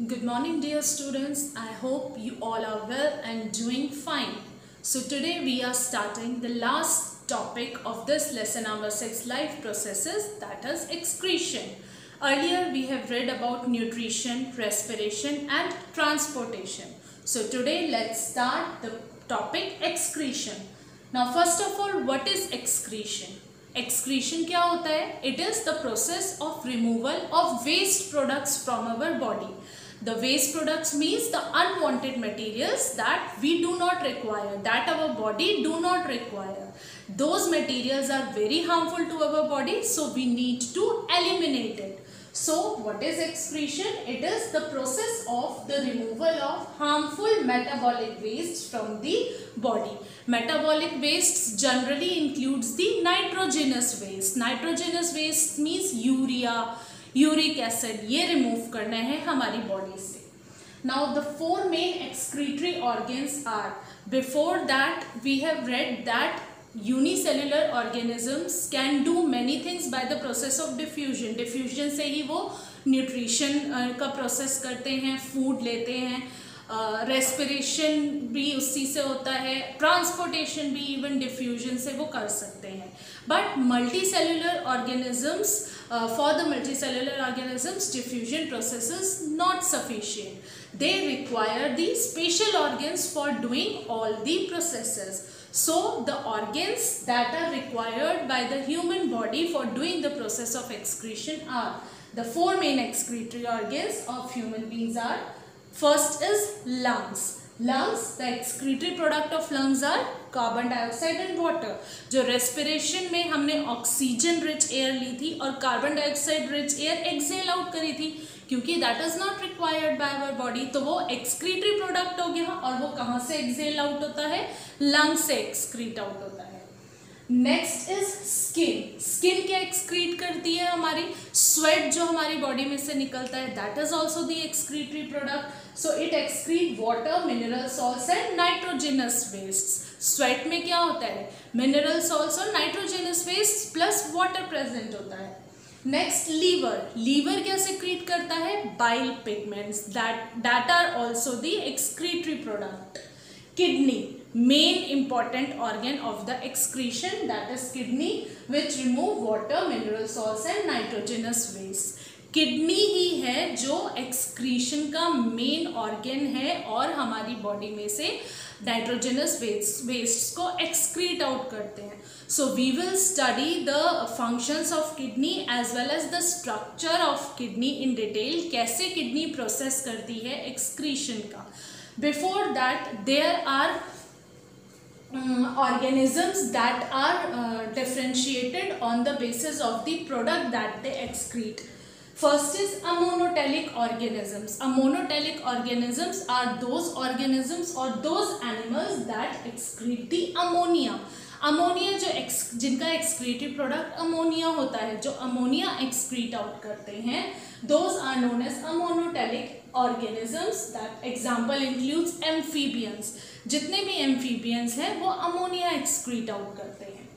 Good morning, dear students. I hope you all are well and doing fine. So today we are starting the last topic of this lesson number 6, life processes, that is excretion. Earlier we have read about nutrition, respiration and transportation. So today let's start the topic excretion. Now first of all, what is excretion? Excretion क्या होता है? It is the process of removal of waste products from our body. The waste products means the unwanted materials that we do not require, that our body do not require. Those materials are very harmful to our body, so we need to eliminate it. So what is excretion? It is the process of the removal of harmful metabolic waste from the body. Metabolic waste generally includes the nitrogenous waste. Nitrogenous waste means urea, uric acid, ये remove करना है हमारी body से. Now the four main excretory organs are, before that we have read that unicellular organisms can do many things by the process of diffusion. Diffusion से ही वो nutrition का process करते हैं, फूड लेते हैं, रेस्पिरेशन भी उसी से होता है, ट्रांसपोर्टेशन भी इवन डिफ्यूजन से वो कर सकते हैं. But multi cellular organisms, for the multicellular organisms, diffusion process is not sufficient. They require the special organs for doing all the processes. So the organs that are required by the human body for doing the process of excretion are the four main excretory organs of human beings are. First is lungs. Lungs, the excretory product of lungs are carbon dioxide and water. जो respiration में हमने oxygen rich air ली थी और carbon dioxide rich air exhale out करी थी, क्योंकि that is not required by our body, तो वो एक्सक्रीटरी प्रोडक्ट हो गया. और वो कहाँ से एक्सेल आउट होता है? लंग से एक्सक्रीट आउट होता है. Next is skin. स्किन क्या एक्सक्रीट करती है? हमारी स्वेट जो हमारी बॉडी में से निकलता है, that is also the excretory product. So it excrete water, mineral salts and nitrogenous waste. Sweat में क्या होता है? मिनरल सॉल्ट्स और nitrogenous waste plus water present होता है. Next liver. लीवर क्या सेक्रीट करता है? Bile pigments, that are also the excretory product. Kidney, main important organ of the excretion, that is kidney, which remove water, mineral salts and nitrogenous waste. Kidney ही है जो excretion का main organ है और हमारी body में से nitrogenous waste को एक्सक्रीट आउट करते हैं. So we will study the functions of kidney as well as the structure of kidney in detail, कैसे किडनी प्रोसेस करती है एक्सक्रीशन का. Before that, there are organisms that are differentiated on the basis of the product that they excrete. First is ammoniotelic organisms. Ammoniotelic organisms are those organisms or those animals that excrete the ammonia. Ammonia जो जिनका excretive product ammonia होता है, जो ammonia excrete out करते हैं, those are known as ammonotelic organisms. That example includes amphibians. जितने भी amphibians हैं वो अमोनिया एक्सक्रीट आउट करते हैं.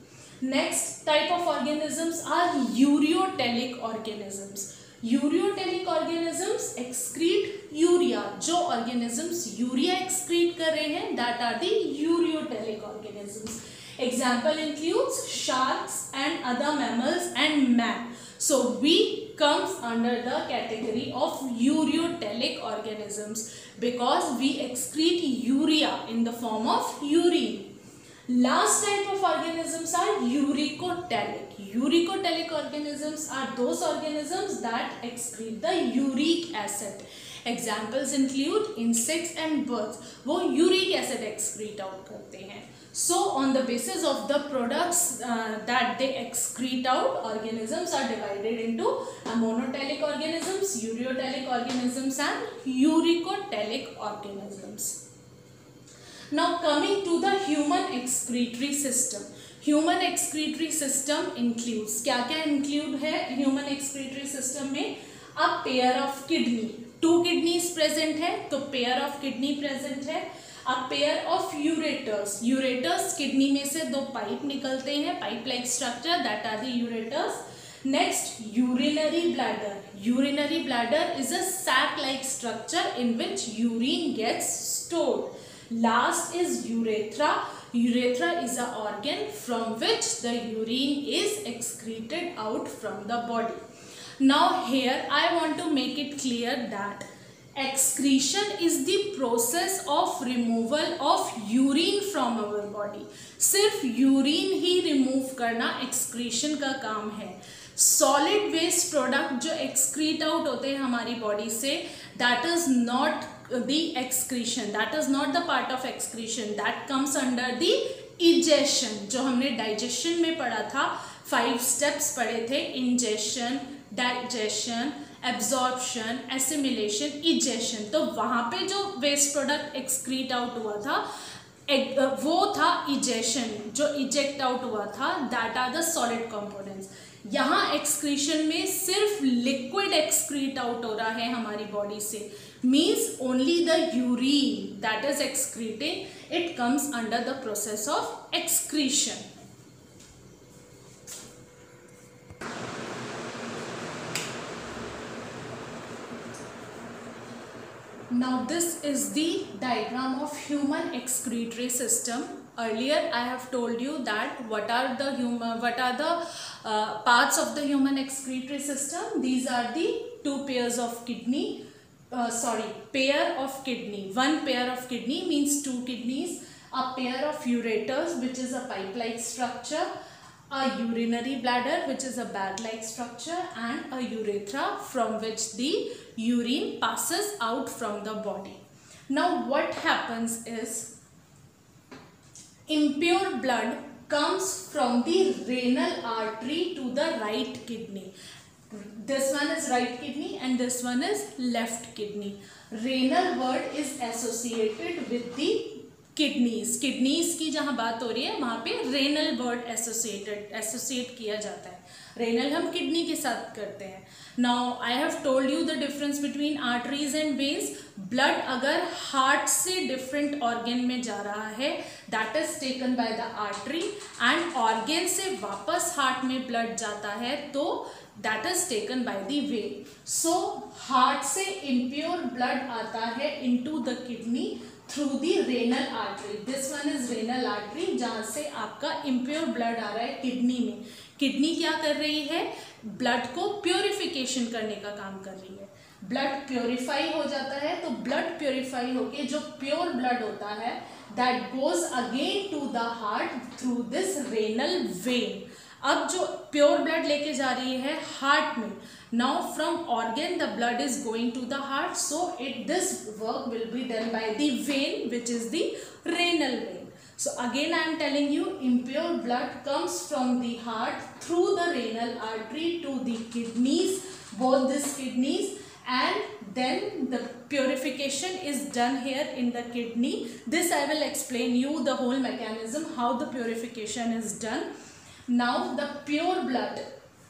Next type of organisms are ureotelic organisms. Ureotelic organisms excrete urea. जो ऑर्गेनिजम्स यूरिया एक्सक्रीट कर रहे हैं, that are the ureotelic organisms. Example includes sharks and other mammals and man. So we comes under the category of ureotelic organisms because we excrete urea in the form of urine. Last type of organisms are uricotelic. Uricotelic organisms are those organisms that excrete the uric acid. Examples include insects and birds. वो uric acid excrete out करते हैं. So on the basis of the products that they excrete out, organisms are divided into ammoniotelic organisms, ureotelic organisms and uricotelic organisms. Now coming to the human excretory system. Human excretory system includes, क्या क्या include है human excretory system में? A pair of kidney. 2 kidneys present है, तो pair of kidney present है. A pair of ureters. Ureters, kidney में से 2 pipe निकलते हैं, pipe like structure, that are the ureters. Next urinary bladder. Urinary bladder is a sac-like structure in which urine gets stored. Last is urethra. Urethra is an organ from which the urine is excreted out from the body. Now here I want to make it clear that excretion is the process of removal of urine from our body. सिर्फ urine ही remove करना excretion का काम है. Solid waste product जो excrete out होते हैं हमारी body से, that is not the excretion, that is not the part of excretion, that comes under the egestion. जो हमने digestion में पढ़ा था, 5 steps पढ़े थे, ingestion, digestion, absorption, assimilation, egestion. तो वहाँ पे जो waste product excrete out हुआ था वो था egestion, जो eject out हुआ था, that are the solid components. यहाँ excretion में सिर्फ liquid excrete out हो रहा है हमारी body से, means only the urine that is excreting, it comes under the process of excretion. Now this is the diagram of human excretory system. Earlier I have told you that what are the parts of the human excretory system. These are the two pairs of kidney. Pair of kidney. One pair of kidney means 2 kidneys. A pair of ureters, which is a pipe-like structure. A urinary bladder, which is a bag-like structure, and a urethra from which the urine passes out from the body. Now what happens is impure blood comes from the renal artery to the right kidney. This one is right kidney and this one is left kidney. Renal word is associated with the kidneys. Kidneys की जहाँ बात हो रही है वहाँ पे renal word associate किया जाता है. रेनल हम किडनी के साथ करते हैं. Now I have told you the difference between arteries and veins. Blood अगर हार्ट से डिफरेंट ऑर्गन में जा रहा है that is taken by the artery, and organ से वापस हार्ट में ब्लड जाता है तो that is taken by the when. So heart से इम्प्योर ब्लड आता है into the kidney through the renal artery. This one is renal artery जहाँ से आपका impure blood आ रहा है किडनी में. किडनी क्या कर रही है? ब्लड को प्योरिफिकेशन करने का काम कर रही है. ब्लड प्योरीफाई हो जाता है तो ब्लड प्योरीफाई होके जो प्योर ब्लड होता है that goes again to the heart through this renal vein. अब जो प्योर ब्लड लेके जा रही है हार्ट में. Now from organ the blood is going to the heart, so this work will be done by the vein, which is the renal vein. So again I am telling you, impure blood comes from the heart through the renal artery to the kidneys, both these kidneys, and then the purification is done here in the kidney. This I will explain you the whole mechanism how the purification is done. Now the pure blood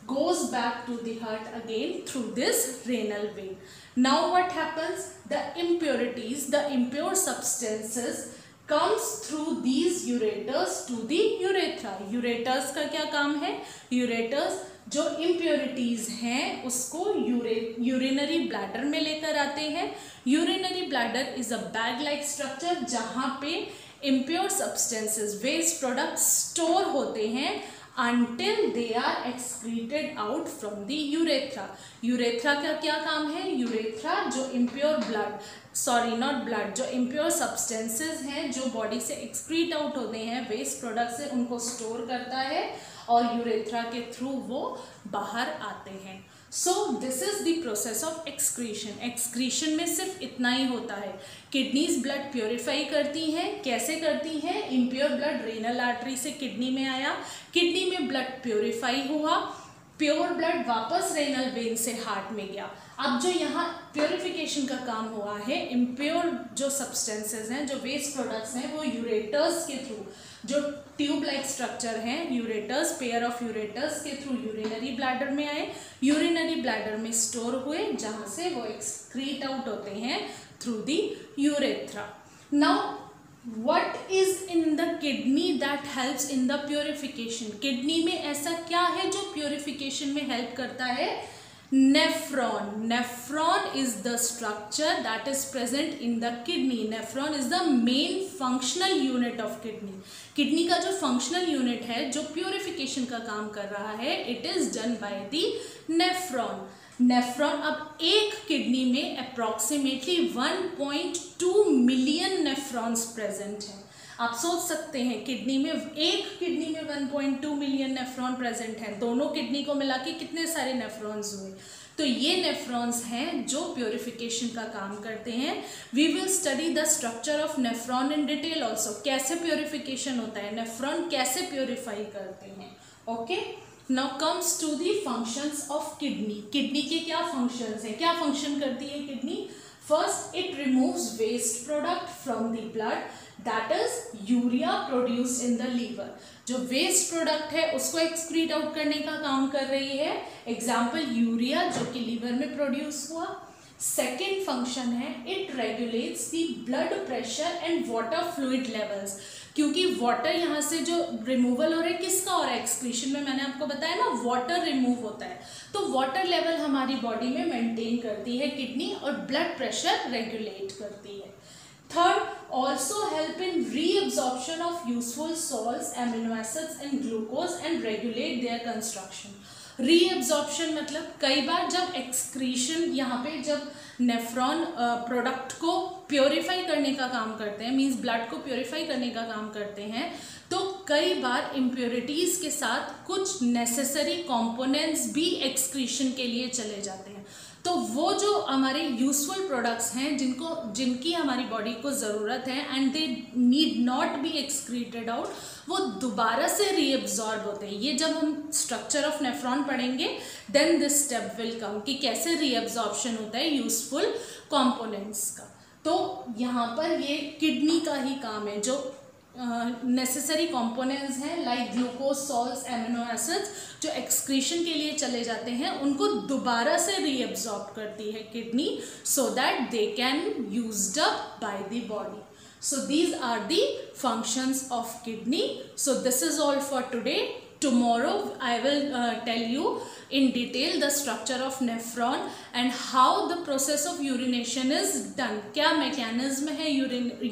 goes back to the heart again through this renal vein. Now what happens? The impurities, the impure substances comes through these ureters to the urethra. Ureters का क्या काम है? Ureters जो impurities हैं उसको urinary bladder में लेकर आते हैं. Urinary bladder is a bag-like structure जहाँ पे impure substances, waste products store होते हैं until they are excreted out from the urethra. Urethra का क्या काम है? Urethra जो impure blood, not blood, जो impure substances हैं जो body से excrete out होते हैं waste products से, उनको store करता है और urethra के through वो बाहर आते हैं. So this is the process of excretion. Excretion में सिर्फ इतना ही होता है. किडनीज ब्लड प्योरीफाई करती हैं. कैसे करती हैं? इम्प्योर ब्लड रेनल आर्टरी से किडनी में आया, किडनी में ब्लड प्योरीफाई हुआ, प्योर ब्लड वापस रेनल वेन से हार्ट में गया. अब जो यहाँ प्योरिफिकेशन का काम हुआ है, इम्प्योर जो सब्सटेंसेज हैं, जो वेस्ट प्रोडक्ट्स हैं, वो यूरेटर्स के थ्रू, जो ट्यूब लाइक स्ट्रक्चर हैं, यूरेटर्स, पेयर ऑफ यूरेटर्स के थ्रू यूरिनरी ब्लैडर में आए, यूरिनरी ब्लैडर में स्टोर हुए, जहाँ से वो एक्सक्रीट आउट होते हैं through the urethra. Now what is in the kidney that helps in the purification? Kidney में ऐसा क्या है जो प्योरिफिकेशन में हेल्प करता है? Nephron. Nephron is the structure that is present in the kidney. Nephron is the main functional unit of kidney. Kidney का जो फंक्शनल यूनिट है, जो प्योरिफिकेशन का काम कर रहा है, it is done by the nephron. Nephron, अब एक किडनी में अप्रॉक्सीमेटली 1.2 मिलियन नेफ्रॉन्स प्रेजेंट हैं. आप सोच सकते हैं किडनी में, एक किडनी में 1.2 मिलियन नेफ्रॉन प्रेजेंट हैं. दोनों किडनी को मिला के कितने सारे नेफ्रॉन्स हुए. तो ये नेफ्रॉन्स हैं जो प्योरिफिकेशन का काम करते हैं. We will study the structure of nephron in detail also. कैसे प्योरिफिकेशन होता है, नेफ्रॉन कैसे प्योरीफाई करते हैं. Okay, now comes to the functions of kidney. Kidney के क्या फंक्शंस हैं, क्या फंक्शन करती है kidney. First, it removes waste product from the blood, that is urea produced in the liver. जो वेस्ट प्रोडक्ट है उसको एक्सक्रीट आउट करने का काम कर रही है. एग्जाम्पल यूरिया, जो कि लीवर में प्रोड्यूस हुआ. सेकेंड फंक्शन है, it regulates the blood pressure and water fluid levels. क्योंकि वाटर यहाँ से जो रिमूवल हो रहा है, किसका हो रहा है, एक्सक्रीशन में. मैंने आपको बताया ना, वाटर रिमूव होता है, तो वाटर लेवल हमारी बॉडी में मेंटेन करती है किडनी, और ब्लड प्रेशर रेगुलेट करती है. Third, also help in reabsorption of useful salts, amino acids and glucose and regulate their construction. Reabsorption मतलब कई बार जब एक्सक्रीशन, यहाँ पे जब नेफ्रॉन प्रोडक्ट को प्योरीफाई करने का काम करते हैं, मींस ब्लड को प्योरीफाई करने का काम करते हैं, तो कई बार इम्प्योरिटीज़ के साथ कुछ नेसेसरी कंपोनेंट्स भी एक्सक्रीशन के लिए चले जाते हैं. तो वो जो हमारे यूजफुल प्रोडक्ट्स हैं, जिनकी हमारी बॉडी को ज़रूरत है and they need not be excreted out, वो दोबारा से रीअब्जॉर्ब होते हैं. ये जब हम स्ट्रक्चर ऑफ नेफ्रॉन पढ़ेंगे then this step will come कि कैसे रीअब्जॉर्प्शन होता है यूजफुल कंपोनेंट्स का. तो यहाँ पर ये किडनी का ही काम है. जो नेसेसरी कंपोनेंट्स हैं like glucose, salts, amino acids, जो एक्सक्रीशन के लिए चले जाते हैं, उनको दोबारा से रीअब्जॉर्ब करती है kidney, so that they can used up by the body. So these are the functions of kidney. So this is all for today. Tomorrow I will tell you in detail the structure of nephron and how the process of urination is done. क्या mechanism है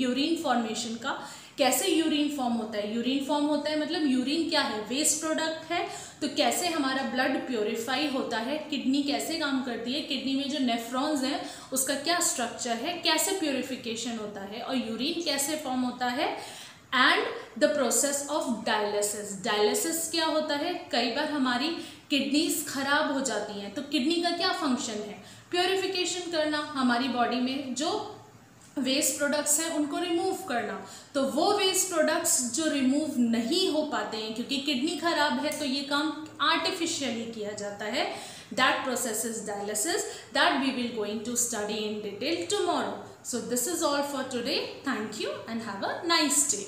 urine formation का, कैसे urine form होता है. Urine form होता है मतलब urine क्या है, वेस्ट प्रोडक्ट है, तो कैसे हमारा ब्लड प्योरीफाई होता है, किडनी कैसे काम करती है, किडनी में जो नेफ्रॉन्स हैं उसका क्या स्ट्रक्चर है, कैसे प्योरीफिकेशन होता है, और यूरिन कैसे फॉर्म होता है, and the process of dialysis. Dialysis क्या होता है, कई बार हमारी किडनीज खराब हो जाती हैं, तो किडनी का क्या फंक्शन है, प्योरीफिकेशन करना, हमारी बॉडी में जो वेस्ट प्रोडक्ट्स हैं उनको रिमूव करना. तो वो वेस्ट प्रोडक्ट्स जो रिमूव नहीं हो पाते हैं क्योंकि किडनी खराब है, तो ये काम आर्टिफिशियली किया जाता है. That process is dialysis, that we will going to study in detail tomorrow. So this is all for today. Thank you and have a nice day.